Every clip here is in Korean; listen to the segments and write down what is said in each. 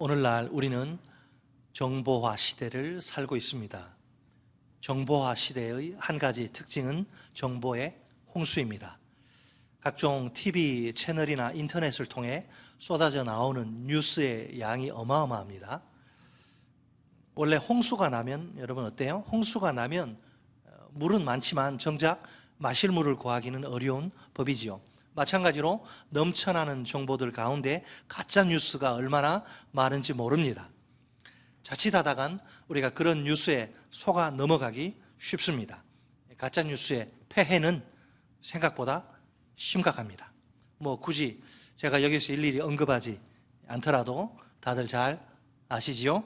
오늘날 우리는 정보화 시대를 살고 있습니다. 정보화 시대의 한 가지 특징은 정보의 홍수입니다. 각종 TV 채널이나 인터넷을 통해 쏟아져 나오는 뉴스의 양이 어마어마합니다. 원래 홍수가 나면 여러분 어때요? 홍수가 나면 물은 많지만 정작 마실 물을 구하기는 어려운 법이지요. 마찬가지로 넘쳐나는 정보들 가운데 가짜 뉴스가 얼마나 많은지 모릅니다. 자칫하다간 우리가 그런 뉴스에 속아 넘어가기 쉽습니다. 가짜 뉴스의 폐해는 생각보다 심각합니다. 굳이 제가 여기서 일일이 언급하지 않더라도 다들 잘 아시지요?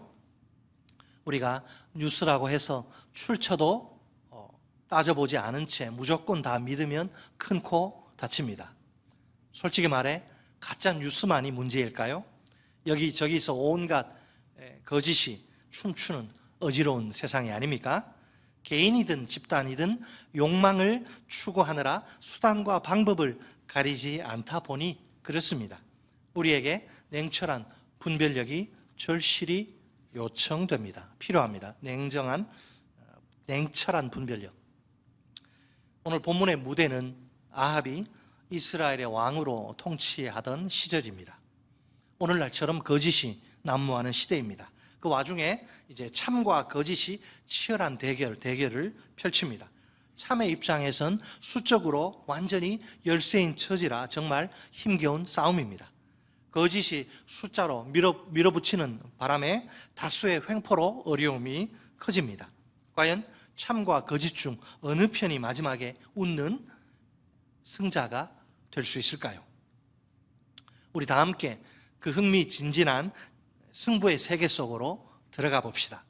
우리가 뉴스라고 해서 출처도 따져보지 않은 채 무조건 다 믿으면 큰 코 다칩니다. 솔직히 말해 가짜 뉴스만이 문제일까요? 여기저기서 온갖 거짓이 춤추는 어지러운 세상이 아닙니까? 개인이든 집단이든 욕망을 추구하느라 수단과 방법을 가리지 않다 보니 그렇습니다. 우리에게 냉철한 분별력이 절실히 요청됩니다. 필요합니다. 냉철한 분별력. 오늘 본문의 무대는 아합이 이스라엘의 왕으로 통치하던 시절입니다. 오늘날처럼 거짓이 난무하는 시대입니다. 그 와중에 이제 참과 거짓이 치열한 대결을 펼칩니다. 참의 입장에선 수적으로 완전히 열세인 처지라 정말 힘겨운 싸움입니다. 거짓이 숫자로 밀어붙이는 바람에 다수의 횡포로 어려움이 커집니다. 과연 참과 거짓 중 어느 편이 마지막에 웃는 승자가 될 수 있을까요? 우리 다 함께 그 흥미진진한 승부의 세계 속으로 들어가 봅시다.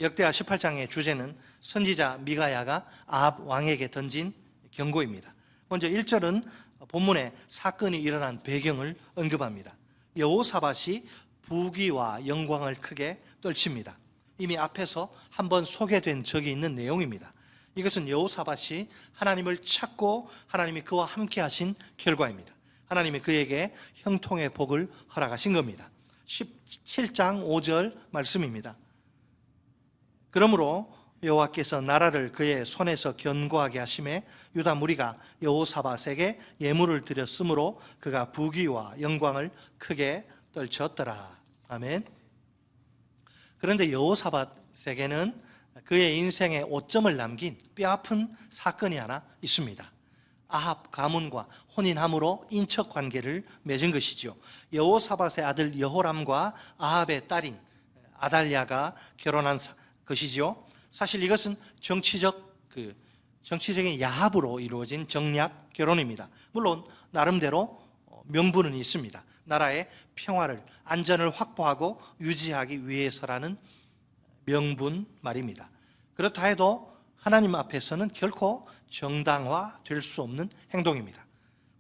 역대하 18장의 주제는 선지자 미가야가 아합 왕에게 던진 경고입니다. 먼저 1절은 본문에 사건이 일어난 배경을 언급합니다. 여호사밧이 부귀와 영광을 크게 떨칩니다. 이미 앞에서 한번 소개된 적이 있는 내용입니다. 이것은 여호사밧이 하나님을 찾고 하나님이 그와 함께 하신 결과입니다. 하나님이 그에게 형통의 복을 허락하신 겁니다. 17장 5절 말씀입니다. 그러므로 여호와께서 나라를 그의 손에서 견고하게 하심에 유다 무리가 여호사밧에게 예물을 드렸으므로 그가 부귀와 영광을 크게 떨쳤더라. 아멘. 그런데 여호사밧에게는 그의 인생에 오점을 남긴 뼈아픈 사건이 하나 있습니다. 아합 가문과 혼인함으로 인척 관계를 맺은 것이지요. 여호사밧의 아들 여호람과 아합의 딸인 아달랴가 결혼한 것이지요. 사실 이것은 정치적인 야합으로 이루어진 정략 결혼입니다. 물론 나름대로 명분은 있습니다. 나라의 평화를, 안전을 확보하고 유지하기 위해서라는 명분 말입니다. 그렇다 해도 하나님 앞에서는 결코 정당화될 수 없는 행동입니다.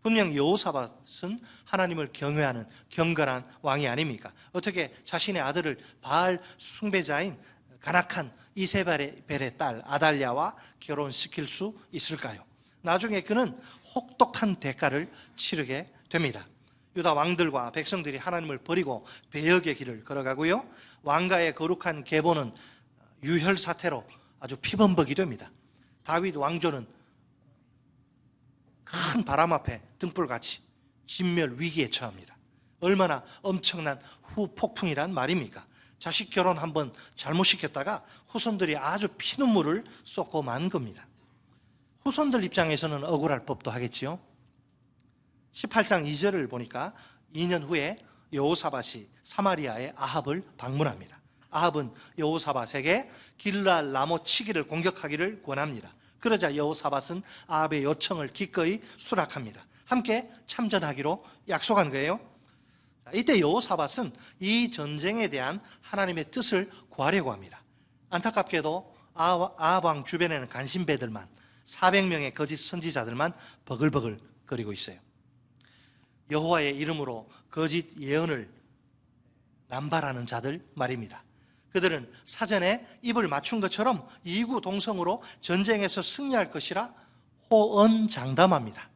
분명 여호사밧은 하나님을 경외하는 경건한 왕이 아닙니까? 어떻게 자신의 아들을 바알 숭배자인 간악한 이세벨의 딸 아달랴와 결혼시킬 수 있을까요? 나중에 그는 혹독한 대가를 치르게 됩니다. 유다 왕들과 백성들이 하나님을 버리고 배역의 길을 걸어가고요, 왕가의 거룩한 계보는 유혈 사태로 아주 피범벅이 됩니다. 다윗 왕조는 큰 바람 앞에 등불같이 진멸 위기에 처합니다. 얼마나 엄청난 후폭풍이란 말입니까? 자식 결혼 한번 잘못 시켰다가 후손들이 아주 피눈물을 쏟고 만 겁니다. 후손들 입장에서는 억울할 법도 하겠지요. 18장 2절을 보니까 2년 후에 여호사밧이 사마리아의 아합을 방문합니다. 아합은 여호사밧에게 길랄 라못 치기를 공격하기를 권합니다. 그러자 여호사밧은 아합의 요청을 기꺼이 수락합니다. 함께 참전하기로 약속한 거예요. 이때 여호사밧은 이 전쟁에 대한 하나님의 뜻을 구하려고 합니다. 안타깝게도 아합 왕 주변에는 간신배들만 400명의 거짓 선지자들만 버글버글 거리고 있어요. 여호와의 이름으로 거짓 예언을 남발하는 자들 말입니다. 그들은 사전에 입을 맞춘 것처럼 이구동성으로 전쟁에서 승리할 것이라 호언장담합니다.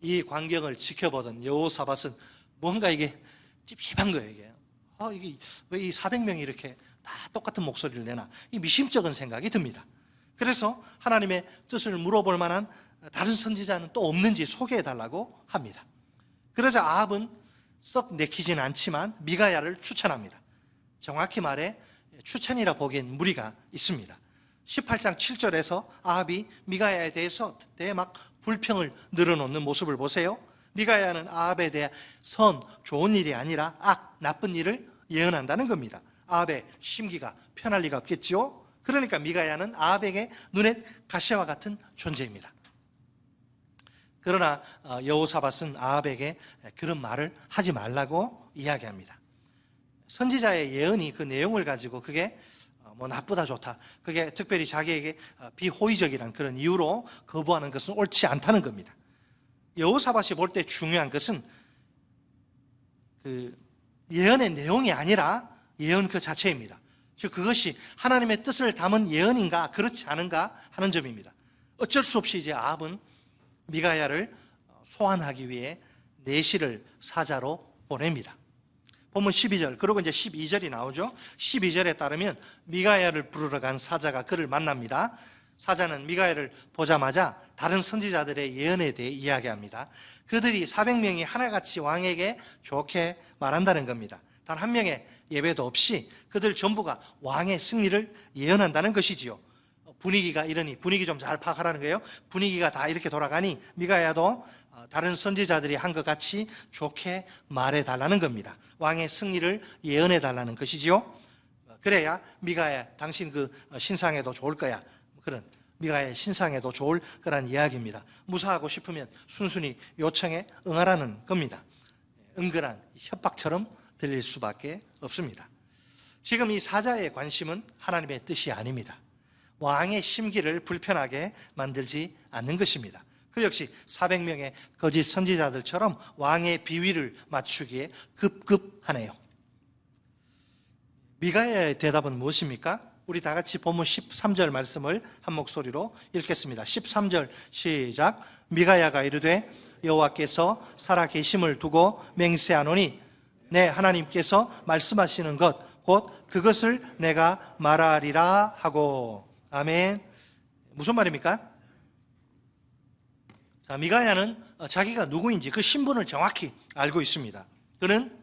이 광경을 지켜보던 여호사밧은 뭔가 이게 찝찝한 거예요. 이게 이게 왜 이 400명이 이렇게 다 똑같은 목소리를 내나, 이 미심쩍은 생각이 듭니다. 그래서 하나님의 뜻을 물어볼 만한 다른 선지자는 또 없는지 소개해 달라고 합니다. 그러자 아합은 썩 내키지는 않지만 미가야를 추천합니다. 정확히 말해 추천이라 보기엔 무리가 있습니다. 18장 7절에서 아합이 미가야에 대해서 막 불평을 늘어놓는 모습을 보세요. 미가야는 아합에 대해 좋은 일이 아니라 나쁜 일을 예언한다는 겁니다. 아합의 심기가 편할 리가 없겠죠. 그러니까 미가야는 아합에게 눈에 가시와 같은 존재입니다. 그러나 여호사밧은 아합에게 그런 말을 하지 말라고 이야기합니다. 선지자의 예언이 그 내용을 가지고 그게 나쁘다 좋다, 그게 특별히 자기에게 비호의적이란 그런 이유로 거부하는 것은 옳지 않다는 겁니다. 여호사밧이 볼 때 중요한 것은 그 예언의 내용이 아니라 예언 그 자체입니다. 즉 그것이 하나님의 뜻을 담은 예언인가 그렇지 않은가 하는 점입니다. 어쩔 수 없이 이제 아합은 미가야를 소환하기 위해 내시를 사자로 보냅니다. 보면 12절, 그리고 이제 12절이 나오죠. 12절에 따르면 미가야를 부르러 간 사자가 그를 만납니다. 사자는 미가야를 보자마자 다른 선지자들의 예언에 대해 이야기합니다. 그들이 400명이 하나같이 왕에게 좋게 말한다는 겁니다. 단 한 명의 예배도 없이 그들 전부가 왕의 승리를 예언한다는 것이지요. 분위기가 이러니, 분위기 좀 잘 파악하라는 거예요. 분위기가 다 이렇게 돌아가니 미가야도 다른 선지자들이 한 것 같이 좋게 말해달라는 겁니다. 왕의 승리를 예언해달라는 것이지요. 그래야 미가야 당신 그 신상에도 좋을 거야, 그런 미가야의 신상에도 좋을 거란 이야기입니다. 무사하고 싶으면 순순히 요청에 응하라는 겁니다. 은근한 협박처럼 들릴 수밖에 없습니다. 지금 이 사자의 관심은 하나님의 뜻이 아닙니다. 왕의 심기를 불편하게 만들지 않는 것입니다. 그 역시 400명의 거짓 선지자들처럼 왕의 비위를 맞추기에 급급하네요. 미가야의 대답은 무엇입니까? 우리 다 같이 본문 13절 말씀을 한 목소리로 읽겠습니다. 13절 시작. 미가야가 이르되 여호와께서 살아 계심을 두고 맹세하노니 내 하나님께서 말씀하시는 것 곧 그것을 내가 말하리라 하고. 아멘. 무슨 말입니까? 자, 미가야는 자기가 누구인지 그 신분을 정확히 알고 있습니다. 그는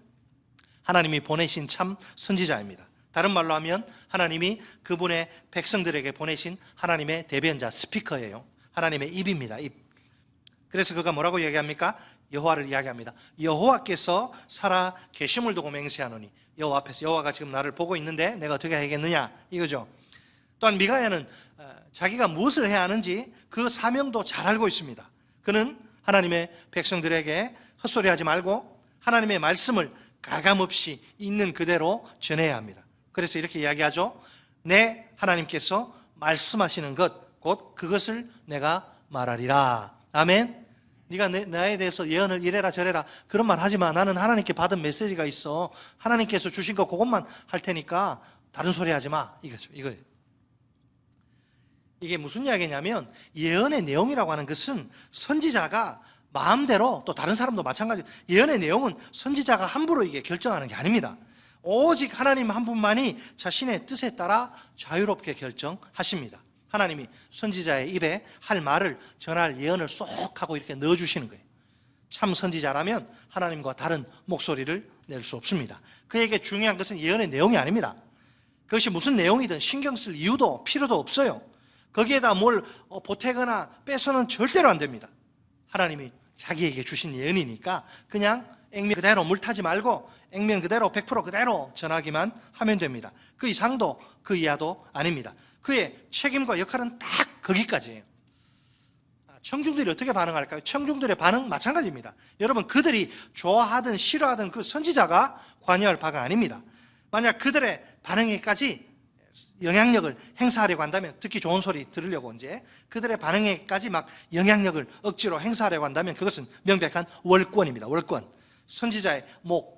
하나님이 보내신 참 선지자입니다. 다른 말로 하면 하나님이 그분의 백성들에게 보내신 하나님의 대변자, 스피커예요. 하나님의 입입니다. 입. 그래서 그가 뭐라고 이야기합니까? 여호와를 이야기합니다. 여호와께서 살아 계심을 두고 맹세하노니, 여호와 앞에서 여호와가 지금 나를 보고 있는데 내가 어떻게 하겠느냐 이거죠. 또한 미가야는 자기가 무엇을 해야 하는지 그 사명도 잘 알고 있습니다. 그는 하나님의 백성들에게 헛소리하지 말고 하나님의 말씀을 가감없이 있는 그대로 전해야 합니다. 그래서 이렇게 이야기하죠. 내 하나님께서 말씀하시는 것 곧 그것을 내가 말하리라. 아멘. 네가 나에 대해서 예언을 이래라 저래라 그런 말 하지 마. 나는 하나님께 받은 메시지가 있어. 하나님께서 주신 거 그것만 할 테니까 다른 소리 하지 마. 이거죠. 이거예요. 이게 무슨 이야기냐면 예언의 내용이라고 하는 것은 선지자가 마음대로, 또 다른 사람도 마찬가지, 예언의 내용은 선지자가 함부로 이게 결정하는 게 아닙니다. 오직 하나님 한 분만이 자신의 뜻에 따라 자유롭게 결정하십니다. 하나님이 선지자의 입에 할 말을 전할 예언을 쏙 하고 이렇게 넣어주시는 거예요. 참 선지자라면 하나님과 다른 목소리를 낼 수 없습니다. 그에게 중요한 것은 예언의 내용이 아닙니다. 그것이 무슨 내용이든 신경 쓸 이유도 필요도 없어요. 거기에다 뭘 보태거나 빼서는 절대로 안 됩니다. 하나님이 자기에게 주신 예언이니까 그냥 액면 그대로 물 타지 말고 액면 그대로 100% 그대로 전하기만 하면 됩니다. 그 이상도 그 이하도 아닙니다. 그의 책임과 역할은 딱 거기까지예요. 청중들이 어떻게 반응할까요? 청중들의 반응 마찬가지입니다. 여러분, 그들이 좋아하든 싫어하든 그 선지자가 관여할 바가 아닙니다. 만약 그들의 반응에까지 영향력을 행사하려고 한다면, 듣기 좋은 소리 들으려고 이제 그들의 반응에까지 막 영향력을 억지로 행사하려고 한다면 그것은 명백한 월권입니다. 월권. 선지자의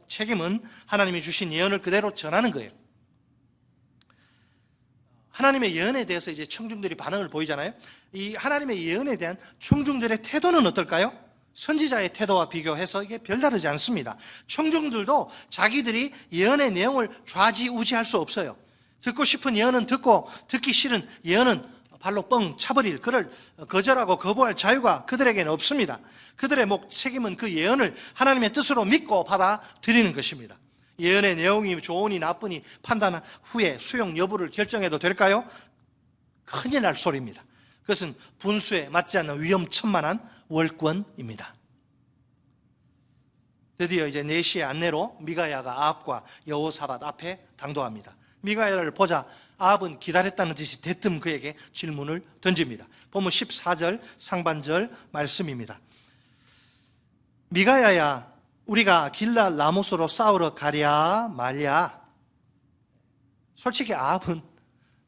책임은 하나님이 주신 예언을 그대로 전하는 거예요. 하나님의 예언에 대해서 이제 청중들이 반응을 보이잖아요. 이 하나님의 예언에 대한 청중들의 태도는 어떨까요? 선지자의 태도와 비교해서 이게 별다르지 않습니다. 청중들도 자기들이 예언의 내용을 좌지우지할 수 없어요. 듣고 싶은 예언은 듣고 듣기 싫은 예언은 발로 뻥 차버릴, 그를 거절하고 거부할 자유가 그들에게는 없습니다. 그들의 책임은 그 예언을 하나님의 뜻으로 믿고 받아들이는 것입니다. 예언의 내용이 좋으니 나쁘니 판단 후에 수용 여부를 결정해도 될까요? 큰일 날 소리입니다. 그것은 분수에 맞지 않는 위험천만한 월권입니다. 드디어 이제 4시의 안내로 미가야가 아합과 여호사밧 앞에 당도합니다. 미가야를 보자 아합은 기다렸다는 듯이 대뜸 그에게 질문을 던집니다. 보면 14절 상반절 말씀입니다. 미가야야, 우리가 길랄 라모스로 싸우러 가랴 말랴? 솔직히 아합은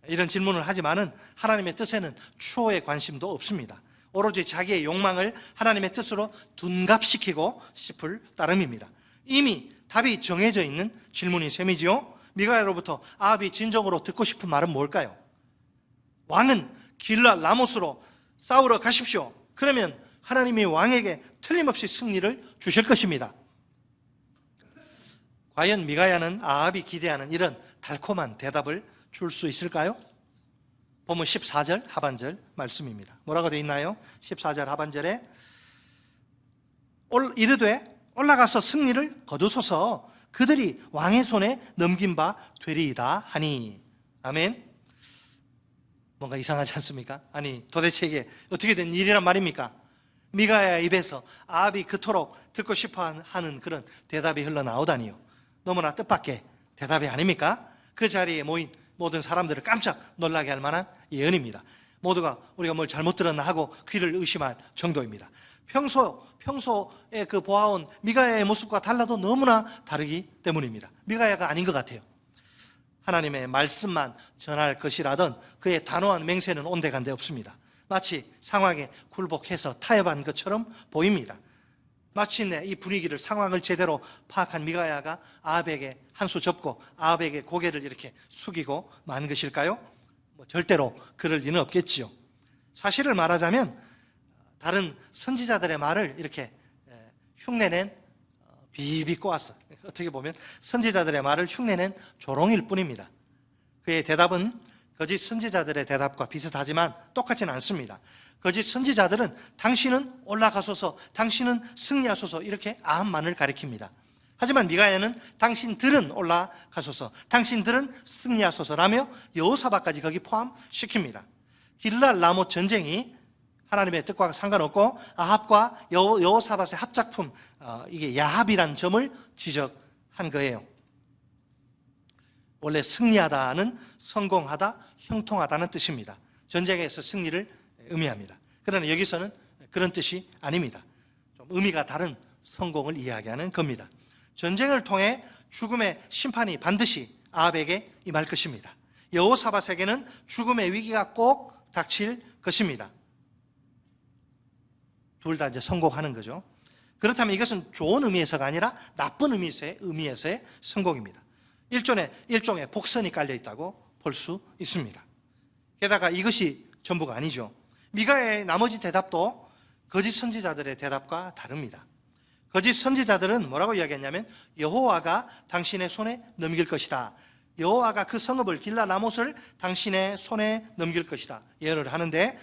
이런 질문을 하지만은 하나님의 뜻에는 추호의 관심도 없습니다. 오로지 자기의 욕망을 하나님의 뜻으로 둔갑시키고 싶을 따름입니다. 이미 답이 정해져 있는 질문인 셈이지요. 미가야로부터 아합이 진정으로 듣고 싶은 말은 뭘까요? 왕은 길랄 라모스로 싸우러 가십시오. 그러면 하나님이 왕에게 틀림없이 승리를 주실 것입니다. 과연 미가야는 아합이 기대하는 이런 달콤한 대답을 줄 수 있을까요? 보면 14절 하반절 말씀입니다. 뭐라고 되어 있나요? 14절 하반절에 이르되 올라가서 승리를 거두소서, 그들이 왕의 손에 넘긴 바 되리이다 하니. 아멘. 뭔가 이상하지 않습니까? 아니, 도대체 이게 어떻게 된 일이란 말입니까? 미가야 입에서 아합이 그토록 듣고 싶어 하는 그런 대답이 흘러나오다니요. 너무나 뜻밖의 대답이 아닙니까? 그 자리에 모인 모든 사람들을 깜짝 놀라게 할 만한 예언입니다. 모두가 우리가 뭘 잘못 들었나 하고 귀를 의심할 정도입니다. 평소에 그 보아온 미가야의 모습과 달라도 너무나 다르기 때문입니다. 미가야가 아닌 것 같아요. 하나님의 말씀만 전할 것이라던 그의 단호한 맹세는 온데간데 없습니다. 마치 상황에 굴복해서 타협한 것처럼 보입니다. 마침내 이 분위기를, 상황을 제대로 파악한 미가야가 아합에게 한 수 접고 아합에게 고개를 이렇게 숙이고 만 것일까요? 절대로 그럴 리는 없겠지요. 사실을 말하자면 다른 선지자들의 말을 이렇게 흉내낸 비비 꼬아서, 어떻게 보면 선지자들의 말을 흉내낸 조롱일 뿐입니다. 그의 대답은 거짓 선지자들의 대답과 비슷하지만 똑같지는 않습니다. 거짓 선지자들은 당신은 올라가소서, 당신은 승리하소서 이렇게 아합만을 가리킵니다. 하지만 미가야는 당신들은 올라가소서, 당신들은 승리하소서라며 여호사밧까지 거기 포함시킵니다. 길랄 라못 전쟁이 하나님의 뜻과 상관없고 아합과 여호사밧의 합작품, 이게 야합이란 점을 지적한 거예요. 원래 승리하다는 성공하다, 형통하다는 뜻입니다. 전쟁에서 승리를 의미합니다. 그러나 여기서는 그런 뜻이 아닙니다. 좀 의미가 다른 성공을 이야기하는 겁니다. 전쟁을 통해 죽음의 심판이 반드시 아합에게 임할 것입니다. 여호사밧에게는 죽음의 위기가 꼭 닥칠 것입니다. 둘 다 이제 성공하는 거죠. 그렇다면 이것은 좋은 의미에서가 아니라 나쁜 의미에서의 성공입니다. 일종의 복선이 깔려 있다고 볼 수 있습니다. 게다가 이것이 전부가 아니죠. 미가야의 나머지 대답도 거짓 선지자들의 대답과 다릅니다. 거짓 선지자들은 뭐라고 이야기했냐면 여호와가 당신의 손에 넘길 것이다. 여호와가 그 성읍을 길랄 라못을 당신의 손에 넘길 것이다 예언을 하는데,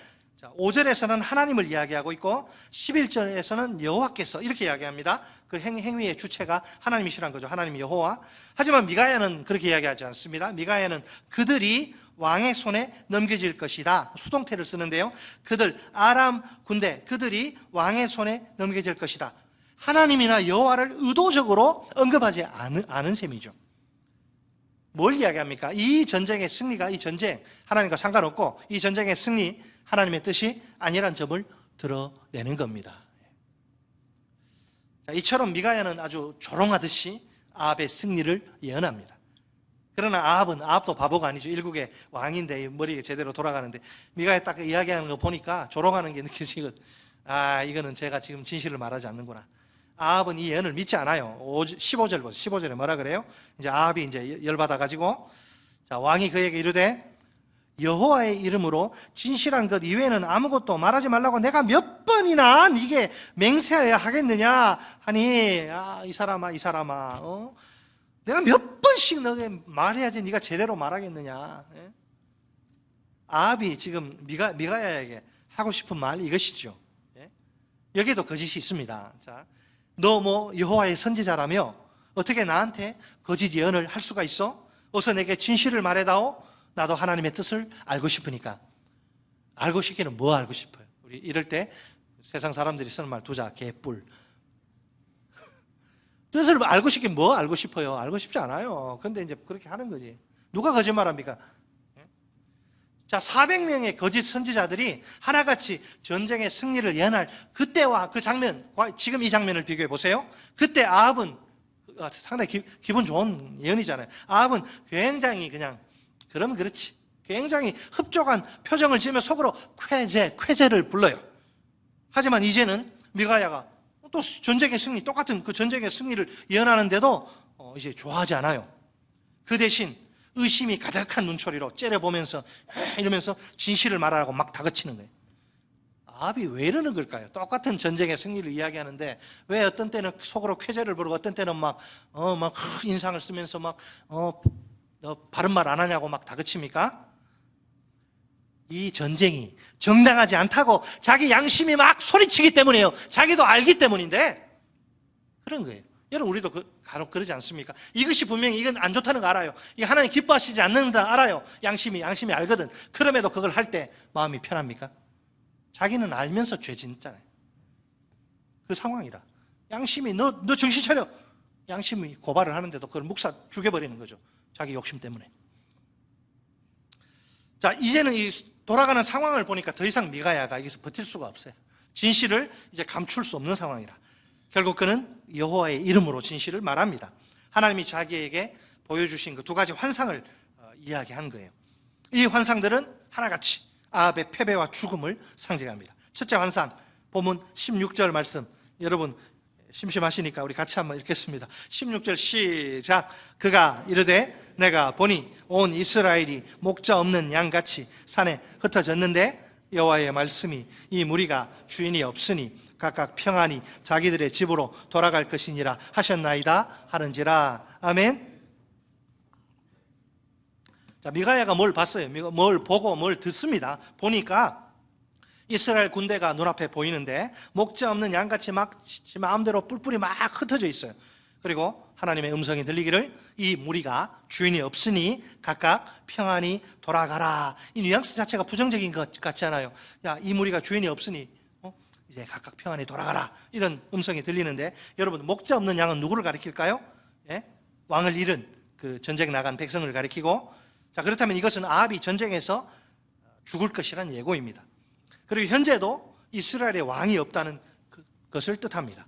5절에서는 하나님을 이야기하고 있고 11절에서는 여호와께서 이렇게 이야기합니다. 그 행위의 주체가 하나님이시란 거죠. 하나님 여호와. 하지만 미가야는 그렇게 이야기하지 않습니다. 미가야는 그들이 왕의 손에 넘겨질 것이다, 수동태를 쓰는데요. 그들, 아람 군대, 그들이 왕의 손에 넘겨질 것이다. 하나님이나 여호와를 의도적으로 언급하지 않은 셈이죠. 뭘 이야기합니까? 이 전쟁의 승리가, 이 전쟁 하나님과 상관없고 이 전쟁의 승리 하나님의 뜻이 아니란 점을 드러내는 겁니다. 이처럼 미가야는 아주 조롱하듯이 아합의 승리를 예언합니다. 그러나 아합도 바보가 아니죠. 일국의 왕인데 머리가 제대로 돌아가는데 미가야 딱 이야기하는 거 보니까 조롱하는 게 느껴지거든. 이거는 제가 지금 진실을 말하지 않는구나. 아합은 이 예언을 믿지 않아요. 15절 보세요. 15절에 뭐라 그래요? 이제 아합이 이제 열받아가지고, 왕이 그에게 이르되 여호와의 이름으로 진실한 것 이외에는 아무것도 말하지 말라고 내가 몇 번이나 네게 맹세하여야 하겠느냐 하니, 이 사람아 내가 몇 번씩 너게 말해야지 네가 제대로 말하겠느냐. 예? 아합이 지금 미가야에게 하고 싶은 말 이것이죠. 예? 여기에도 거짓이 있습니다. 자, 너 뭐 여호와의 선지자라며 어떻게 나한테 거짓 예언을 할 수가 있어? 어서 내게 진실을 말해다오. 나도 하나님의 뜻을 알고 싶으니까. 알고 싶기는 뭐 알고 싶어요? 우리 이럴 때 세상 사람들이 쓰는 말 두자, 개뿔. 뜻을 알고 싶긴 뭐 알고 싶어요? 알고 싶지 않아요. 근데 이제 그렇게 하는 거지. 누가 거짓말합니까? 자, 400명의 거짓 선지자들이 하나같이 전쟁의 승리를 예언할 그때와 그 장면, 지금 이 장면을 비교해 보세요. 그때 아합은 상당히 기분 좋은 예언이잖아요. 아합은 굉장히 그냥 그러면 그렇지, 굉장히 흡족한 표정을 지으며 속으로 쾌재를 불러요. 하지만 이제는 미가야가 또 전쟁의 승리, 똑같은 그 전쟁의 승리를 예언하는데도 이제 좋아하지 않아요. 그 대신 의심이 가득한 눈초리로 째려보면서 이러면서 진실을 말하라고 막 다그치는 거예요. 아합이 왜 이러는 걸까요? 똑같은 전쟁의 승리를 이야기하는데 왜 어떤 때는 속으로 쾌재를 부르고 어떤 때는 막 인상을 쓰면서 너 바른 말 안 하냐고 막 다그칩니까? 이 전쟁이 정당하지 않다고 자기 양심이 막 소리치기 때문이에요. 자기도 알기 때문인데 그런 거예요. 여러분, 우리도 간혹 그러지 않습니까? 이것이 분명히 이건 안 좋다는 거 알아요. 이게 하나님 기뻐하시지 않는다 알아요. 양심이 알거든. 그럼에도 그걸 할 때 마음이 편합니까? 자기는 알면서 죄 짓잖아요. 그 상황이라. 양심이 너 정신 차려. 양심이 고발을 하는데도 그걸 묵사 죽여버리는 거죠. 자기 욕심 때문에. 자, 이제는 이 돌아가는 상황을 보니까 더 이상 미가야가 여기서 버틸 수가 없어요. 진실을 이제 감출 수 없는 상황이라. 결국 그는 여호와의 이름으로 진실을 말합니다. 하나님이 자기에게 보여주신 그 두 가지 환상을 이야기한 거예요. 이 환상들은 하나같이 아합의 패배와 죽음을 상징합니다. 첫째 환상, 본문 16절 말씀, 여러분 심심하시니까 우리 같이 한번 읽겠습니다. 16절 시작. 그가 이르되 내가 보니 온 이스라엘이 목자 없는 양같이 산에 흩어졌는데 여호와의 말씀이 이 무리가 주인이 없으니 각각 평안히 자기들의 집으로 돌아갈 것이니라 하셨나이다 하는지라. 아멘. 자, 미가야가 뭘 봤어요? 뭘 보고 뭘 듣습니다. 보니까 이스라엘 군대가 눈앞에 보이는데 목자 없는 양같이 막 마음대로 뿔뿔이 막 흩어져 있어요. 그리고 하나님의 음성이 들리기를 이 무리가 주인이 없으니 각각 평안히 돌아가라. 이 뉘앙스 자체가 부정적인 것 같지 않아요? 야, 이 무리가 주인이 없으니 이제 각각 평안히 돌아가라. 이런 음성이 들리는데, 여러분, 목자 없는 양은 누구를 가리킬까요? 예? 왕을 잃은 그 전쟁 나간 백성을 가리키고, 자, 그렇다면 이것은 아합이 전쟁에서 죽을 것이란 예고입니다. 그리고 현재도 이스라엘에 왕이 없다는 것을 뜻합니다.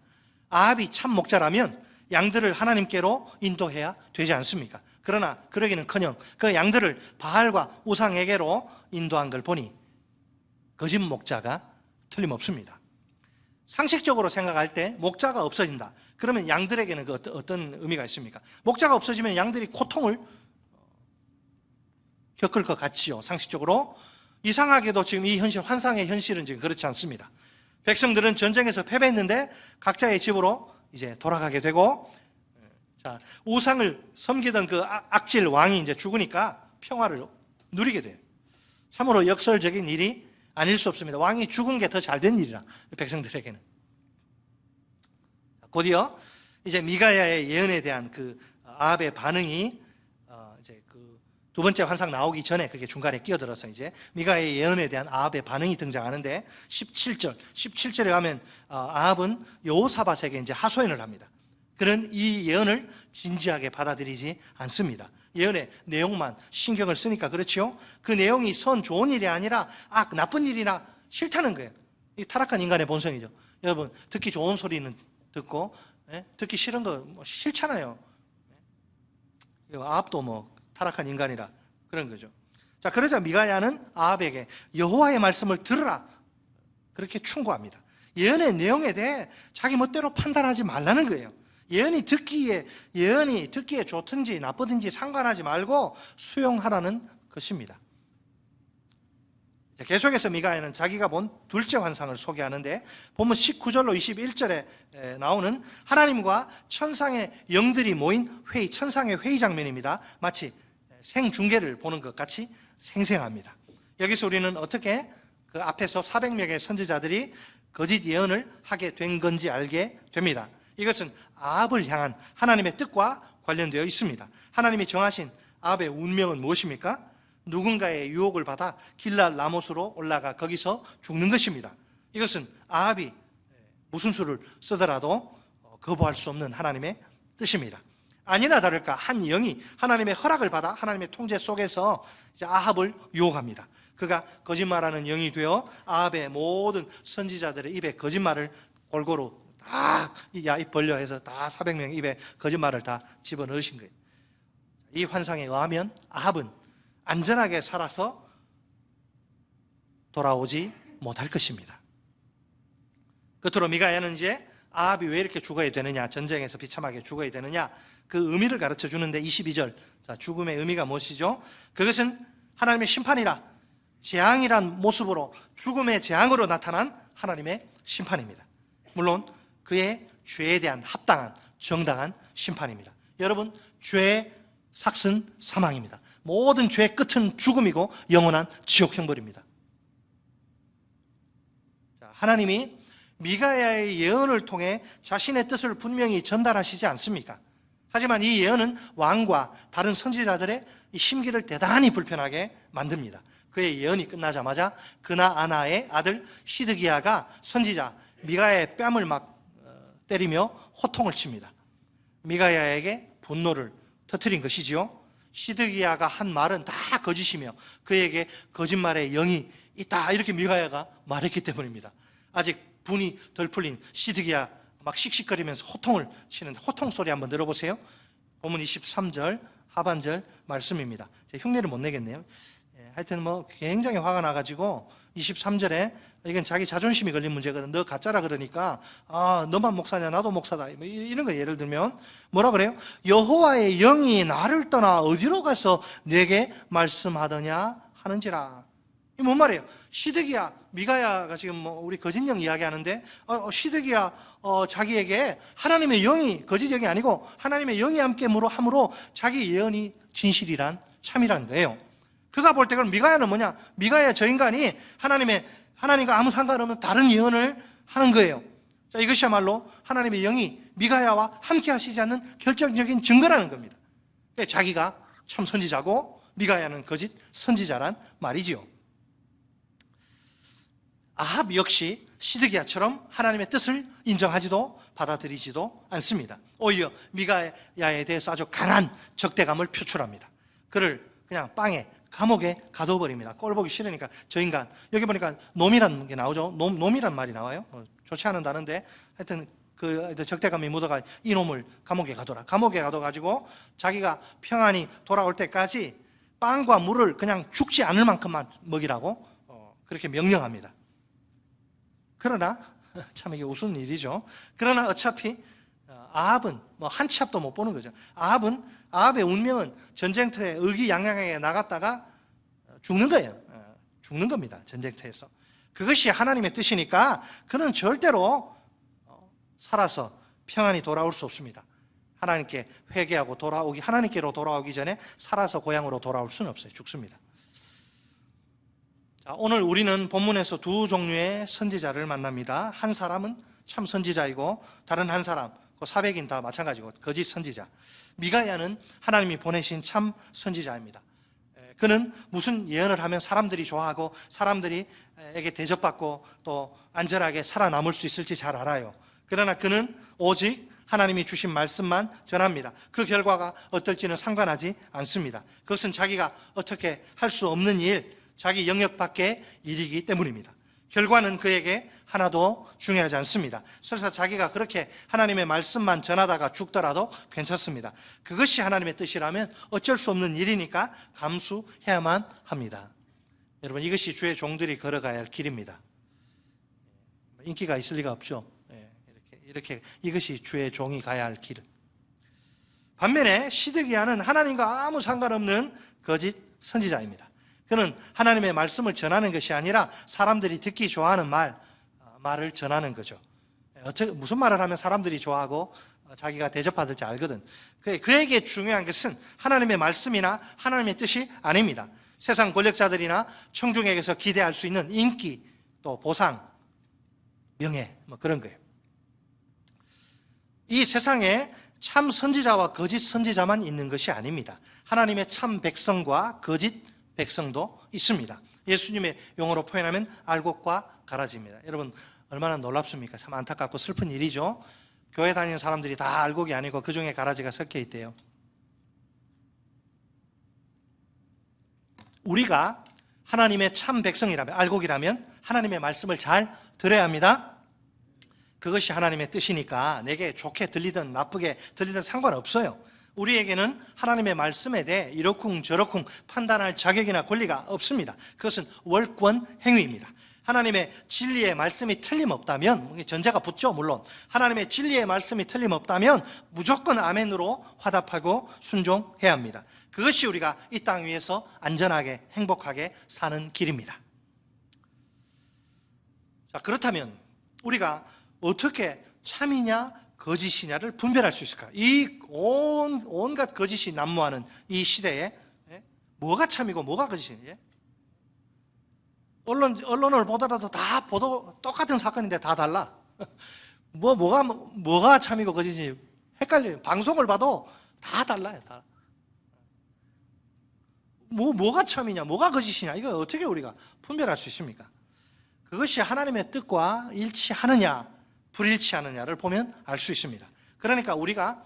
아합이 참 목자라면 양들을 하나님께로 인도해야 되지 않습니까? 그러나 그러기는커녕 그 양들을 바알과 우상에게로 인도한 걸 보니 거짓 목자가 틀림없습니다. 상식적으로 생각할 때 목자가 없어진다. 그러면 양들에게는 어떤 의미가 있습니까? 목자가 없어지면 양들이 고통을 겪을 것 같지요. 상식적으로. 이상하게도 지금 이 현실, 환상의 현실은 지금 그렇지 않습니다. 백성들은 전쟁에서 패배했는데 각자의 집으로 이제 돌아가게 되고, 자, 우상을 섬기던 그 악질 왕이 이제 죽으니까 평화를 누리게 돼요. 참으로 역설적인 일이 아닐 수 없습니다. 왕이 죽은 게 더 잘된 일이라, 백성들에게는. 곧이어 이제 미가야의 예언에 대한 그 아합의 반응이 이제 그 두 번째 환상 나오기 전에 그게 중간에 끼어들어서 이제 미가야의 예언에 대한 아합의 반응이 등장하는데 17절에 가면 아합은 여호사밧에게 이제 하소연을 합니다. 그는 이 예언을 진지하게 받아들이지 않습니다. 예언의 내용만 신경을 쓰니까 그렇지요. 그 내용이 좋은 일이 아니라 나쁜 일이나 싫다는 거예요. 이 타락한 인간의 본성이죠. 여러분, 듣기 좋은 소리는 듣고 듣기 싫은 거 싫잖아요. 아합도 타락한 인간이라 그런 거죠. 자, 그러자 미가야는 아합에게 여호와의 말씀을 들으라 그렇게 충고합니다. 예언의 내용에 대해 자기 멋대로 판단하지 말라는 거예요. 예언이 듣기에 좋든지 나쁘든지 상관하지 말고 수용하라는 것입니다. 계속해서 미가야는 자기가 본 둘째 환상을 소개하는데 본문 19절로 21절에 나오는 하나님과 천상의 영들이 모인 회의, 천상의 회의 장면입니다. 마치 생중계를 보는 것 같이 생생합니다. 여기서 우리는 어떻게 그 앞에서 400명의 선지자들이 거짓 예언을 하게 된 건지 알게 됩니다. 이것은 아합을 향한 하나님의 뜻과 관련되어 있습니다. 하나님이 정하신 아합의 운명은 무엇입니까? 누군가의 유혹을 받아 길랄 라못으로 올라가 거기서 죽는 것입니다. 이것은 아합이 무슨 수를 쓰더라도 거부할 수 없는 하나님의 뜻입니다. 아니나 다를까 한 영이 하나님의 허락을 받아 하나님의 통제 속에서 이제 아합을 유혹합니다. 그가 거짓말하는 영이 되어 아합의 모든 선지자들의 입에 거짓말을 골고루 다 입 벌려 해서 다 400명 입에 거짓말을 다 집어넣으신 거예요. 이 환상에 의하면 아합은 안전하게 살아서 돌아오지 못할 것입니다. 끝으로 미가야는 이제 아합이 왜 이렇게 죽어야 되느냐, 전쟁에서 비참하게 죽어야 되느냐, 그 의미를 가르쳐 주는데 22절, 자, 죽음의 의미가 무엇이죠? 그것은 하나님의 심판이라, 재앙이란 모습으로 죽음의 재앙으로 나타난 하나님의 심판입니다. 물론 그의 죄에 대한 합당한 정당한 심판입니다. 여러분, 죄의 삭은 사망입니다. 모든 죄의 끝은 죽음이고 영원한 지옥 형벌입니다. 자, 하나님이 미가야의 예언을 통해 자신의 뜻을 분명히 전달하시지 않습니까? 하지만 이 예언은 왕과 다른 선지자들의 이 심기를 대단히 불편하게 만듭니다. 그의 예언이 끝나자마자 그나아나의 아들 시드기야가 선지자 미가야의 뺨을 막 때리며 호통을 칩니다. 미가야에게 분노를 터뜨린 것이지요. 시드기야가 한 말은 다 거짓이며 그에게 거짓말의 영이 있다, 이렇게 미가야가 말했기 때문입니다. 아직 분이 덜 풀린 시드기야 막 씩씩거리면서 호통을 치는데, 호통 소리 한번 들어보세요. 본문 23절 하반절 말씀입니다. 제가 흉내를 못 내겠네요. 하여튼 뭐 굉장히 화가 나가지고 23절에 이건 자기 자존심이 걸린 문제거든. 너 가짜라 그러니까 너만 목사냐 나도 목사다, 이런 거 예를 들면 뭐라 그래요? 여호와의 영이 나를 떠나 어디로 가서 내게 말씀하더냐 하는지라. 이 뭔 말이에요? 시드기야, 미가야가 지금 뭐 우리 거짓령 이야기하는데 시드기야 자기에게 하나님의 영이, 거짓 영이 아니고 하나님의 영이 함께 함으로 자기 예언이 진실이란 참이라는 거예요. 그가 볼 때 그럼 미가야는 뭐냐? 미가야 저 인간이 하나님과 아무 상관없는 다른 예언을 하는 거예요. 자, 이것이야말로 하나님의 영이 미가야와 함께 하시지 않는 결정적인 증거라는 겁니다. 자기가 참 선지자고 미가야는 거짓 선지자란 말이지요. 아합 역시 시드기야처럼 하나님의 뜻을 인정하지도 받아들이지도 않습니다. 오히려 미가야에 대해서 아주 강한 적대감을 표출합니다. 그를 그냥 감옥에 가둬버립니다. 꼴 보기 싫으니까 저 인간, 여기 보니까 놈이라는 게 나오죠. 놈이란 말이 나와요. 좋지 않은 단어인데 하여튼 그 적대감이 묻어가 이 놈을 감옥에 가둬라. 감옥에 가둬가지고 자기가 평안히 돌아올 때까지 빵과 물을 그냥 죽지 않을 만큼만 먹이라고 그렇게 명령합니다. 그러나 참 이게 우스운 일이죠. 그러나 어차피 아합은 뭐 한 치 앞도 못 보는 거죠. 아합의 운명은 전쟁터에 의기양양하게 나갔다가 죽는 거예요. 죽는 겁니다. 전쟁터에서. 그것이 하나님의 뜻이니까 그는 절대로 살아서 평안히 돌아올 수 없습니다. 하나님께 회개하고 하나님께로 돌아오기 전에 살아서 고향으로 돌아올 수는 없어요. 죽습니다. 자, 오늘 우리는 본문에서 두 종류의 선지자를 만납니다. 한 사람은 참 선지자이고 다른 한 사람, 그 400인 다 마찬가지고 거짓 선지자. 미가야는 하나님이 보내신 참 선지자입니다. 그는 무슨 예언을 하면 사람들이 좋아하고 사람들에게 대접받고 또 안전하게 살아남을 수 있을지 잘 알아요. 그러나 그는 오직 하나님이 주신 말씀만 전합니다. 그 결과가 어떨지는 상관하지 않습니다. 그것은 자기가 어떻게 할 수 없는 일, 자기 영역 밖의 일이기 때문입니다. 결과는 그에게 하나도 중요하지 않습니다. 설사 자기가 그렇게 하나님의 말씀만 전하다가 죽더라도 괜찮습니다. 그것이 하나님의 뜻이라면 어쩔 수 없는 일이니까 감수해야만 합니다. 여러분, 이것이 주의 종들이 걸어가야 할 길입니다. 인기가 있을 리가 없죠. 이렇게 이것이 주의 종이 가야 할 길. 반면에 시드기야는 하나님과 아무 상관없는 거짓 선지자입니다. 그는 하나님의 말씀을 전하는 것이 아니라 사람들이 듣기 좋아하는 말을 전하는 거죠. 무슨 말을 하면 사람들이 좋아하고 자기가 대접받을지 알거든. 그에게 중요한 것은 하나님의 말씀이나 하나님의 뜻이 아닙니다. 세상 권력자들이나 청중에게서 기대할 수 있는 인기, 또 보상, 명예, 그런 거예요. 이 세상에 참 선지자와 거짓 선지자만 있는 것이 아닙니다. 하나님의 참 백성과 거짓 백성도 있습니다. 예수님의 용어로 표현하면 알곡과 가라지입니다. 여러분 얼마나 놀랍습니까? 참 안타깝고 슬픈 일이죠. 교회 다니는 사람들이 다 알곡이 아니고 그 중에 가라지가 섞여 있대요. 우리가 하나님의 참 백성이라면, 알곡이라면 하나님의 말씀을 잘 들어야 합니다. 그것이 하나님의 뜻이니까 내게 좋게 들리든 나쁘게 들리든 상관없어요. 우리에게는 하나님의 말씀에 대해 이러쿵 저러쿵 판단할 자격이나 권리가 없습니다. 그것은 월권 행위입니다. 하나님의 진리의 말씀이 틀림없다면, 전제가 붙죠 물론. 하나님의 진리의 말씀이 틀림없다면 무조건 아멘으로 화답하고 순종해야 합니다. 그것이 우리가 이 땅 위에서 안전하게 행복하게 사는 길입니다. 자, 그렇다면 우리가 어떻게 참이냐 거짓이냐를 분별할 수 있을까? 이 온갖 거짓이 난무하는 이 시대에 뭐가 참이고 뭐가 거짓이냐? 언론을 보더라도 다 똑같은 사건인데 다 달라. 뭐가 참이고 거짓인지 헷갈려요. 방송을 봐도 다 달라요. 다. 뭐가 참이냐, 뭐가 거짓이냐, 이거 어떻게 우리가 분별할 수 있습니까? 그것이 하나님의 뜻과 일치하느냐, 불일치하느냐를 보면 알 수 있습니다. 그러니까 우리가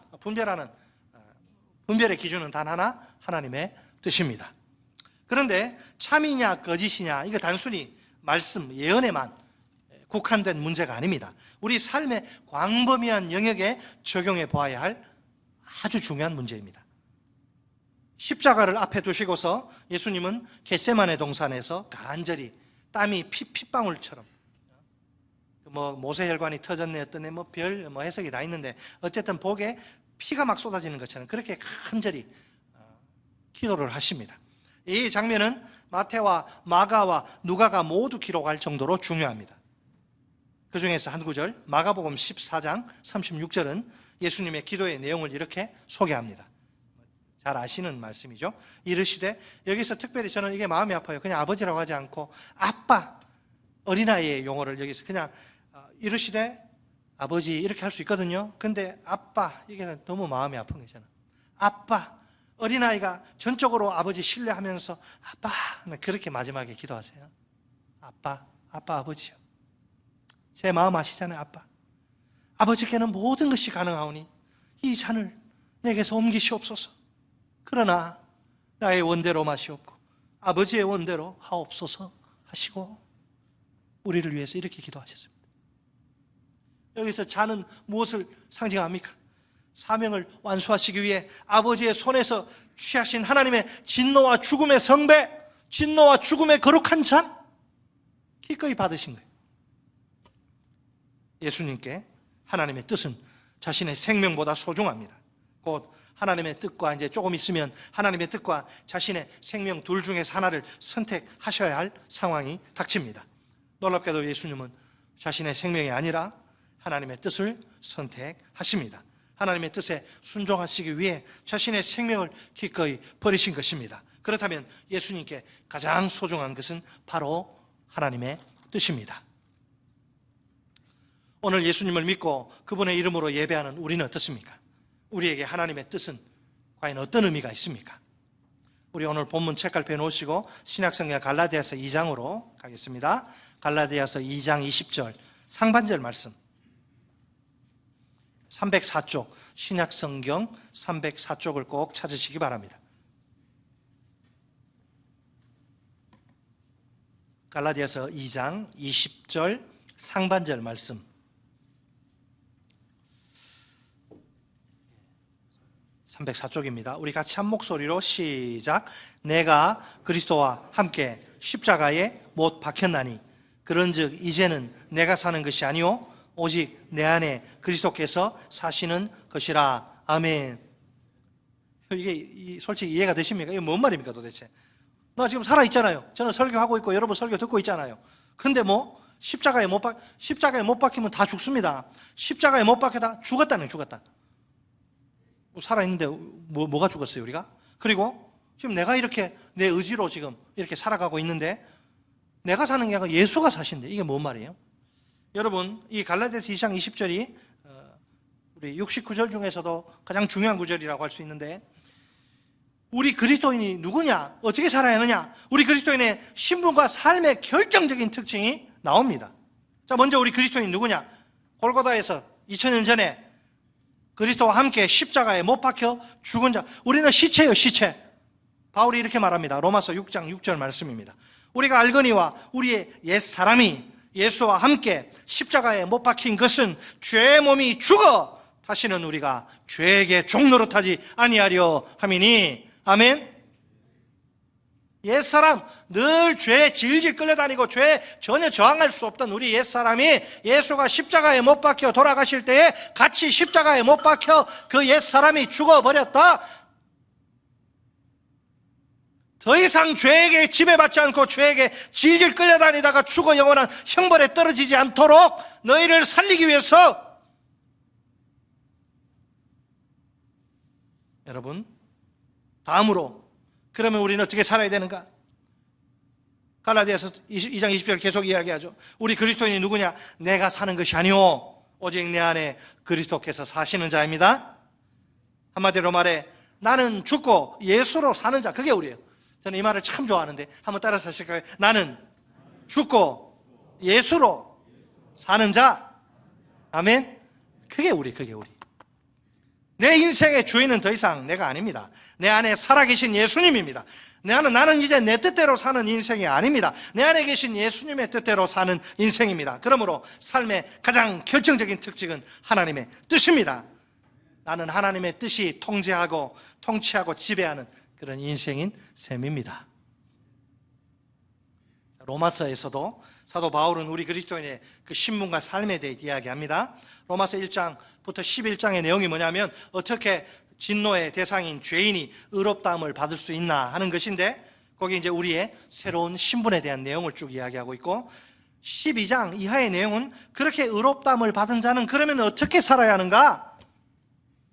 분별의 기준은 단 하나, 하나님의 뜻입니다. 그런데 참이냐 거짓이냐 이거 단순히 말씀, 예언에만 국한된 문제가 아닙니다. 우리 삶의 광범위한 영역에 적용해 보아야 할 아주 중요한 문제입니다. 십자가를 앞에 두시고서 예수님은 겟세마네 동산에서 간절히 땀이 핏방울처럼 모세혈관이 터졌네 어떠네 별 해석이 다 있는데 어쨌든 복에 피가 막 쏟아지는 것처럼 그렇게 간절히 기도를 하십니다. 이 장면은 마태와 마가와 누가가 모두 기록할 정도로 중요합니다. 그 중에서 한 구절, 마가복음 14장 36절은 예수님의 기도의 내용을 이렇게 소개합니다. 잘 아시는 말씀이죠. 이르시되, 여기서 특별히 저는 이게 마음이 아파요. 그냥 아버지라고 하지 않고 아빠, 어린아이의 용어를 여기서 그냥 이르시되 아버지 이렇게 할 수 있거든요. 근데 아빠, 이게 너무 마음이 아픈 거잖아. 아빠, 어린아이가 전적으로 아버지 신뢰하면서 아빠, 그렇게 마지막에 기도하세요. 아빠, 아버지요. 제 마음 아시잖아요. 아빠, 아버지께는 모든 것이 가능하오니 이 잔을 내게서 옮기시옵소서. 그러나 나의 원대로 마시옵고 아버지의 원대로 하옵소서 하시고 우리를 위해서 이렇게 기도하셨습니다. 여기서 잔은 무엇을 상징합니까? 사명을 완수하시기 위해 아버지의 손에서 취하신 하나님의 진노와 죽음의 성배, 진노와 죽음의 거룩한 잔 기꺼이 받으신 거예요. 예수님께 하나님의 뜻은 자신의 생명보다 소중합니다. 곧 하나님의 뜻과 이제 조금 있으면 하나님의 뜻과 자신의 생명 둘 중에서 하나를 선택하셔야 할 상황이 닥칩니다. 놀랍게도 예수님은 자신의 생명이 아니라 하나님의 뜻을 선택하십니다. 하나님의 뜻에 순종하시기 위해 자신의 생명을 기꺼이 버리신 것입니다. 그렇다면 예수님께 가장 소중한 것은 바로 하나님의 뜻입니다. 오늘 예수님을 믿고 그분의 이름으로 예배하는 우리는 어떻습니까? 우리에게 하나님의 뜻은 과연 어떤 의미가 있습니까? 우리 오늘 본문 책갈피에 놓으시고 신약성경 갈라디아서 2장으로 가겠습니다. 갈라디아서 2장 20절 상반절 말씀, 304쪽, 신약성경 304쪽을 꼭 찾으시기 바랍니다. 갈라디아서 2장 20절 상반절 말씀, 304쪽입니다. 우리 같이 한 목소리로 시작. 내가 그리스도와 함께 십자가에 못 박혔나니 그런즉 이제는 내가 사는 것이 아니요 오직 내 안에 그리스도께서 사시는 것이라. 아멘. 이게 솔직히 이해가 되십니까? 이게 뭔 말입니까 도대체? 나 지금 살아있잖아요. 저는 설교하고 있고 여러분 설교 듣고 있잖아요. 근데 뭐 십자가에 못 박히면 다 죽습니다. 십자가에 못 박혀다 죽었다는 거예요. 죽었다. 살아있는데 뭐가 죽었어요 우리가? 그리고 지금 내가 이렇게 내 의지로 지금 이렇게 살아가고 있는데 내가 사는 게 아니라 예수가 사신대. 이게 뭔 말이에요? 여러분 이 갈라디아서 2장 20절이 우리 69절 중에서도 가장 중요한 구절이라고 할 수 있는데, 우리 그리스도인이 누구냐, 어떻게 살아야 하느냐, 우리 그리스도인의 신분과 삶의 결정적인 특징이 나옵니다. 자, 먼저 우리 그리스도인이 누구냐? 골고다에서 2000년 전에 그리스도와 함께 십자가에 못 박혀 죽은 자, 우리는 시체예요. 시체. 바울이 이렇게 말합니다. 로마서 6장 6절 말씀입니다. 우리가 알거니와 우리의 옛사람이 예수와 함께 십자가에 못 박힌 것은 죄의 몸이 죽어 다시는 우리가 죄에게 종노릇하지 아니하려 함이니. 아멘. 옛사람, 늘 죄에 질질 끌려다니고 죄에 전혀 저항할 수 없던 우리 옛사람이 예수가 십자가에 못 박혀 돌아가실 때에 같이 십자가에 못 박혀 그 옛사람이 죽어버렸다. 더 이상 죄에게 지배받지 않고 죄에게 질질 끌려다니다가 죽어 영원한 형벌에 떨어지지 않도록 너희를 살리기 위해서. 여러분, 다음으로 그러면 우리는 어떻게 살아야 되는가? 갈라디아서 2장 20절 계속 이야기하죠. 우리 그리스도인이 누구냐? 내가 사는 것이 아니오 오직 내 안에 그리스도께서 사시는 자입니다. 한마디로 말해 나는 죽고 예수로 사는 자, 그게 우리예요. 저는 이 말을 참 좋아하는데 한번 따라서 하실까요? 나는 죽고 예수로 사는 자. 아멘. 그게 우리. 내 인생의 주인은 더 이상 내가 아닙니다. 내 안에 살아계신 예수님입니다. 나는 이제 내 뜻대로 사는 인생이 아닙니다. 내 안에 계신 예수님의 뜻대로 사는 인생입니다. 그러므로 삶의 가장 결정적인 특징은 하나님의 뜻입니다. 나는 하나님의 뜻이 통치하고 지배하는 그런 인생인 셈입니다. 로마서에서도 사도 바울은 우리 그리스도인의 그 신분과 삶에 대해 이야기합니다. 로마서 1장부터 11장의 내용이 뭐냐면 어떻게 진노의 대상인 죄인이 의롭다함을 받을 수 있나 하는 것인데, 거기 이제 우리의 새로운 신분에 대한 내용을 쭉 이야기하고 있고, 12장 이하의 내용은 그렇게 의롭다함을 받은 자는 그러면 어떻게 살아야 하는가?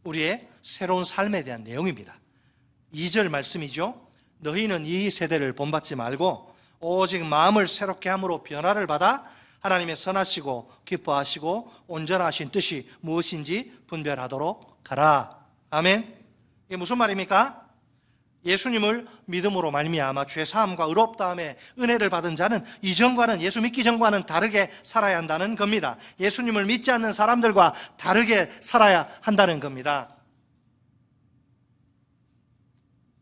우리의 새로운 삶에 대한 내용입니다. 2절 말씀이죠. 너희는 이 세대를 본받지 말고 오직 마음을 새롭게 함으로 변화를 받아 하나님의 선하시고 기뻐하시고 온전하신 뜻이 무엇인지 분별하도록 가라. 아멘. 이게 무슨 말입니까? 예수님을 믿음으로 말미암아 죄사함과 의롭다함의 은혜를 받은 자는 이전과는, 예수 믿기 전과는 다르게 살아야 한다는 겁니다. 예수님을 믿지 않는 사람들과 다르게 살아야 한다는 겁니다.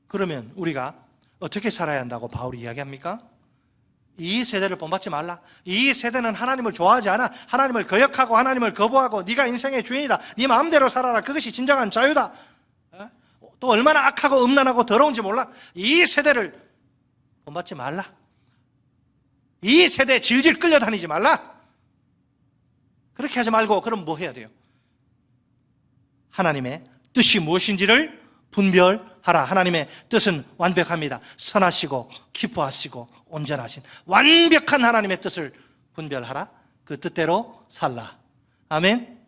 그러면 우리가 어떻게 살아야 한다고 바울이 이야기합니까? 이 세대를 본받지 말라. 이 세대는 하나님을 좋아하지 않아. 하나님을 거역하고 하나님을 거부하고 네가 인생의 주인이다. 네 마음대로 살아라. 그것이 진정한 자유다. 또 얼마나 악하고 음란하고 더러운지 몰라. 이 세대를 본받지 말라. 이 세대에 질질 끌려다니지 말라. 그렇게 하지 말고 그럼 뭐 해야 돼요? 하나님의 뜻이 무엇인지를 분별하라. 하나님의 뜻은 완벽합니다. 선하시고 기뻐하시고 온전하신 완벽한 하나님의 뜻을 분별하라. 그 뜻대로 살라. 아멘.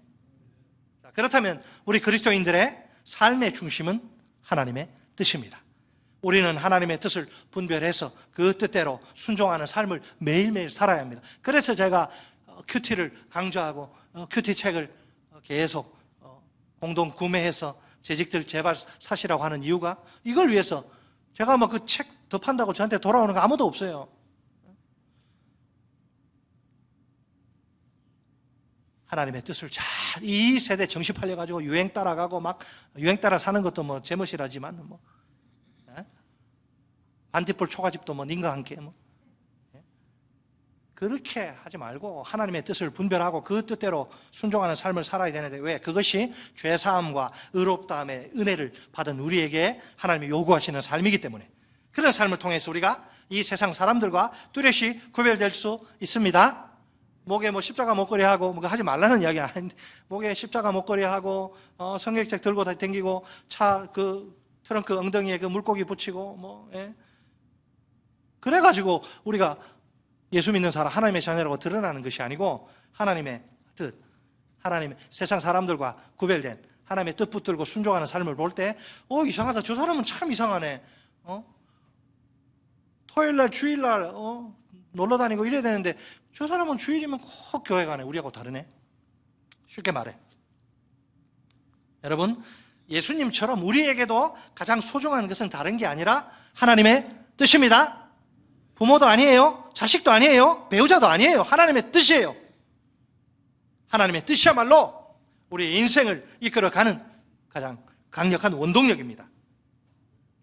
그렇다면 우리 그리스도인들의 삶의 중심은 하나님의 뜻입니다. 우리는 하나님의 뜻을 분별해서 그 뜻대로 순종하는 삶을 매일매일 살아야 합니다. 그래서 제가 큐티를 강조하고 큐티 책을 계속 공동 구매해서 재직들 제발 사시라고 하는 이유가 이걸 위해서. 제가 그 책 더 판다고 저한테 돌아오는 거 아무도 없어요. 하나님의 뜻을 잘 이 세대 정신팔려가지고 유행 따라가고 막 유행 따라 사는 것도 제멋이라지만 반딧불 초가집도 님과 함께 그렇게 하지 말고 하나님의 뜻을 분별하고 그 뜻대로 순종하는 삶을 살아야 되는데, 왜? 그것이 죄사함과 의롭다함의 은혜를 받은 우리에게 하나님이 요구하시는 삶이기 때문에, 그런 삶을 통해서 우리가 이 세상 사람들과 뚜렷이 구별될 수 있습니다. 목에 십자가 목걸이 하고 하지 말라는 이야기 아닌데, 목에 십자가 목걸이 하고 성경책 들고 다니고 차 트렁크 엉덩이에 그 물고기 붙이고 그래가지고 우리가 예수 믿는 사람, 하나님의 자녀라고 드러나는 것이 아니고 하나님의 뜻, 하나님의 세상 사람들과 구별된 하나님의 뜻 붙들고 순종하는 삶을 볼 때 이상하다. 저 사람은 참 이상하네. 토요일날 주일날 놀러 다니고 이래야 되는데 저 사람은 주일이면 꼭 교회 가네. 우리하고 다르네. 쉽게 말해. 여러분, 예수님처럼 우리에게도 가장 소중한 것은 다른 게 아니라 하나님의 뜻입니다. 부모도 아니에요. 자식도 아니에요. 배우자도 아니에요. 하나님의 뜻이에요. 하나님의 뜻이야말로 우리의 인생을 이끌어가는 가장 강력한 원동력입니다.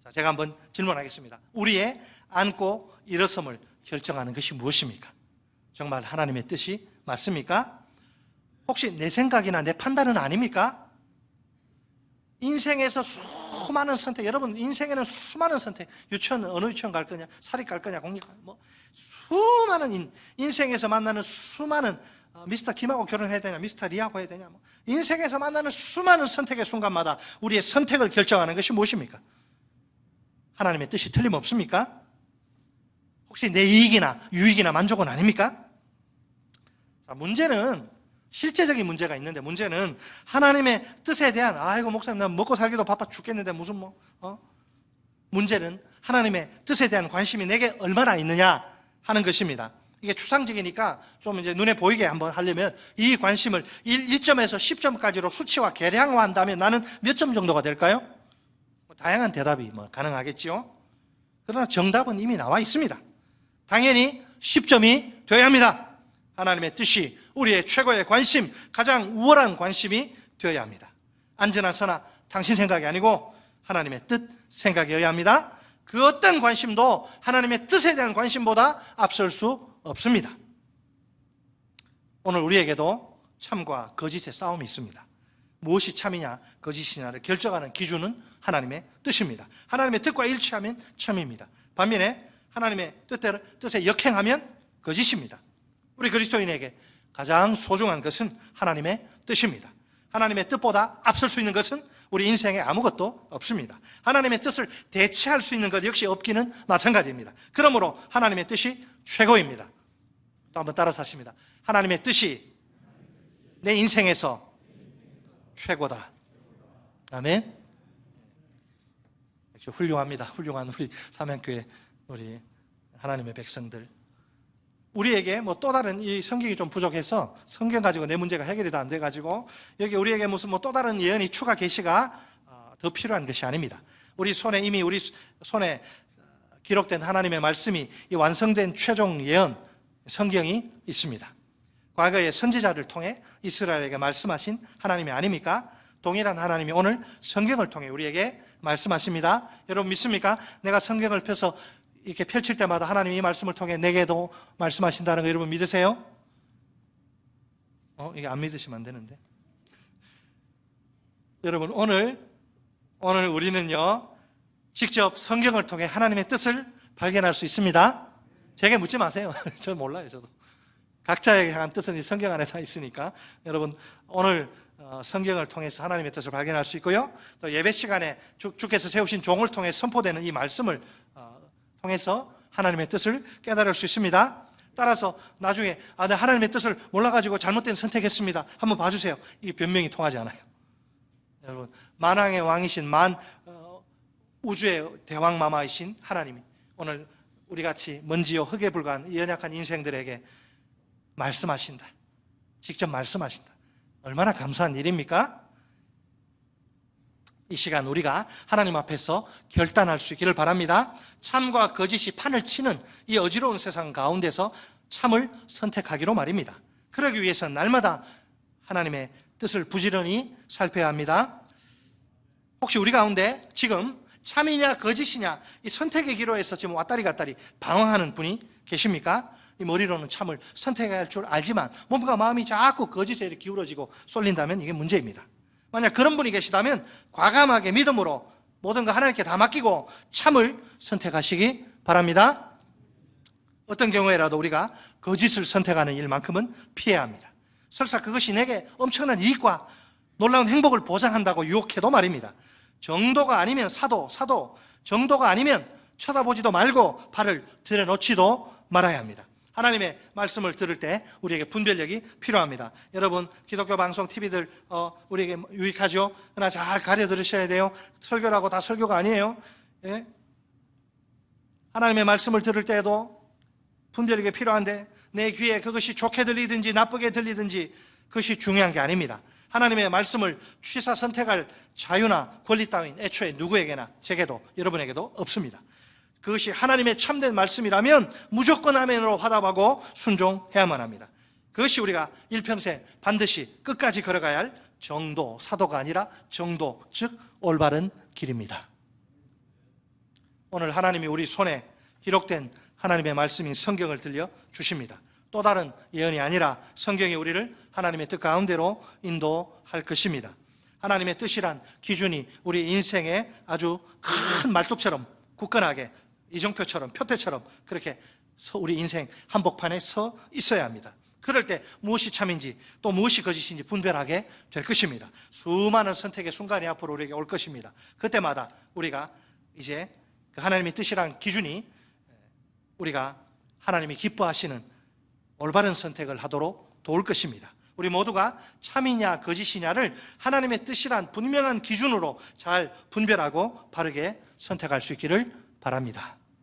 자, 제가 한번 질문하겠습니다. 우리의 앉고 일어섬을 결정하는 것이 무엇입니까? 정말 하나님의 뜻이 맞습니까? 혹시 내 생각이나 내 판단은 아닙니까? 인생에서 수많은 선택, 여러분 인생에는 수많은 선택, 유치원 어느 유치원 갈 거냐, 사립 갈 거냐, 공립 갈 거냐, 수많은 인생에서 만나는 수많은 미스터 김하고 결혼해야 되냐, 미스터 리하고 해야 되냐, 인생에서 만나는 수많은 선택의 순간마다 우리의 선택을 결정하는 것이 무엇입니까? 하나님의 뜻이 틀림없습니까? 혹시 내 이익이나 유익이나 만족은 아닙니까? 자, 문제는 실제적인 문제가 있는데, 문제는 하나님의 뜻에 대한 아이고 목사님 나 먹고 살기도 바빠 죽겠는데 무슨 문제는 하나님의 뜻에 대한 관심이 내게 얼마나 있느냐 하는 것입니다. 이게 추상적이니까 좀 이제 눈에 보이게 한번 하려면 이 관심을 1점에서 10점까지로 수치화 계량화한다면 나는 몇 점 정도가 될까요? 다양한 대답이 가능하겠지요. 그러나 정답은 이미 나와 있습니다. 당연히 10점이 되어야 합니다. 하나님의 뜻이 우리의 최고의 관심, 가장 우월한 관심이 되어야 합니다. 안전한 선아, 당신 생각이 아니고 하나님의 뜻 생각이어야 합니다. 그 어떤 관심도 하나님의 뜻에 대한 관심보다 앞설 수 없습니다. 오늘 우리에게도 참과 거짓의 싸움이 있습니다. 무엇이 참이냐 거짓이냐를 결정하는 기준은 하나님의 뜻입니다. 하나님의 뜻과 일치하면 참입니다. 반면에 하나님의 뜻에 역행하면 거짓입니다. 우리 그리스도인에게 가장 소중한 것은 하나님의 뜻입니다. 하나님의 뜻보다 앞설 수 있는 것은 우리 인생에 아무것도 없습니다. 하나님의 뜻을 대체할 수 있는 것 역시 없기는 마찬가지입니다. 그러므로 하나님의 뜻이 최고입니다. 또 한번 따라서 하십니다. 하나님의 뜻이 내 인생에서 최고다. 아멘. 역시 훌륭합니다. 훌륭한 우리 삼양교회 우리 하나님의 백성들. 우리에게 또 다른 이 성경이 좀 부족해서 성경 가지고 내 문제가 해결이 다 안 돼가지고 여기 우리에게 무슨 또 다른 예언이 추가 계시가 더 필요한 것이 아닙니다. 우리 손에 이미 우리 손에 기록된 하나님의 말씀이 이 완성된 최종 예언 성경이 있습니다. 과거의 선지자를 통해 이스라엘에게 말씀하신 하나님이 아닙니까? 동일한 하나님이 오늘 성경을 통해 우리에게 말씀하십니다. 여러분 믿습니까? 내가 성경을 펴서 이렇게 펼칠 때마다 하나님이 이 말씀을 통해 내게도 말씀하신다는 거 여러분 믿으세요? 이게 안 믿으시면 안 되는데. 여러분 오늘 우리는요 직접 성경을 통해 하나님의 뜻을 발견할 수 있습니다. 제게 묻지 마세요. 저 몰라요. 저도 각자에게 향한 뜻은 이 성경 안에 다 있으니까 여러분 오늘 성경을 통해서 하나님의 뜻을 발견할 수 있고요. 또 예배 시간에 주께서 세우신 종을 통해 선포되는 이 말씀을 통해서 하나님의 뜻을 깨달을 수 있습니다. 따라서 나중에 내가 하나님의 뜻을 몰라가지고 잘못된 선택했습니다. 한번 봐주세요. 이 변명이 통하지 않아요. 여러분 만왕의 왕이신 우주의 대왕마마이신 하나님이 오늘 우리같이 먼지요 흙에 불과한 연약한 인생들에게 말씀하신다. 직접 말씀하신다. 얼마나 감사한 일입니까? 이 시간 우리가 하나님 앞에서 결단할 수 있기를 바랍니다. 참과 거짓이 판을 치는 이 어지러운 세상 가운데서 참을 선택하기로 말입니다. 그러기 위해서는 날마다 하나님의 뜻을 부지런히 살펴야 합니다. 혹시 우리 가운데 지금 참이냐 거짓이냐 이 선택의 기로에서 지금 왔다리 갔다리 방황하는 분이 계십니까? 이 머리로는 참을 선택해야 할 줄 알지만 뭔가 마음이 자꾸 거짓에 이렇게 기울어지고 쏠린다면 이게 문제입니다. 만약 그런 분이 계시다면 과감하게 믿음으로 모든 거 하나님께 다 맡기고 참을 선택하시기 바랍니다. 어떤 경우에라도 우리가 거짓을 선택하는 일만큼은 피해야 합니다. 설사 그것이 내게 엄청난 이익과 놀라운 행복을 보장한다고 유혹해도 말입니다. 정도가 아니면 사도, 정도가 아니면 쳐다보지도 말고 발을 들여놓지도 말아야 합니다. 하나님의 말씀을 들을 때 우리에게 분별력이 필요합니다. 여러분, 기독교 방송 TV들 우리에게 유익하죠? 그러나 잘 가려 들으셔야 돼요. 설교라고 다 설교가 아니에요. 예? 하나님의 말씀을 들을 때에도 분별력이 필요한데 내 귀에 그것이 좋게 들리든지 나쁘게 들리든지 그것이 중요한 게 아닙니다. 하나님의 말씀을 취사 선택할 자유나 권리 따윈 애초에 누구에게나 제게도 여러분에게도 없습니다. 그것이 하나님의 참된 말씀이라면 무조건 아멘으로 화답하고 순종해야만 합니다. 그것이 우리가 일평생 반드시 끝까지 걸어가야 할 정도, 사도가 아니라 정도, 즉 올바른 길입니다. 오늘 하나님이 우리 손에 기록된 하나님의 말씀인 성경을 들려주십니다. 또 다른 예언이 아니라 성경이 우리를 하나님의 뜻 가운데로 인도할 것입니다. 하나님의 뜻이란 기준이 우리 인생에 아주 큰 말뚝처럼 굳건하게 이정표처럼 표태처럼 그렇게 우리 인생 한복판에 서 있어야 합니다. 그럴 때 무엇이 참인지 또 무엇이 거짓인지 분별하게 될 것입니다. 수많은 선택의 순간이 앞으로 우리에게 올 것입니다. 그때마다 우리가 이제 하나님의 뜻이란 기준이 우리가 하나님이 기뻐하시는 올바른 선택을 하도록 도울 것입니다. 우리 모두가 참이냐 거짓이냐를 하나님의 뜻이란 분명한 기준으로 잘 분별하고 바르게 선택할 수 있기를 바랍니다.